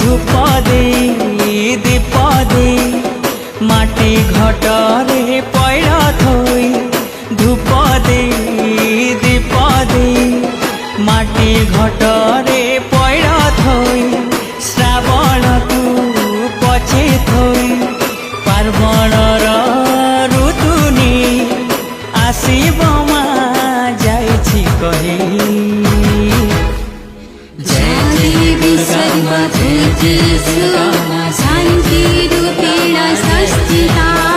ধূপ দেই দীপ দেই মাটি ঘটরে পয়ড় থই ধূপ দেই দীপ দেই মাটি ঘটরে পয়ড় থই শ্রাবণ তু পছে থই পার্বণর ঋতু নি আসিব মা যাইছি কহি सर्वभूतेषु शान्तिरूपेण संस्थिता।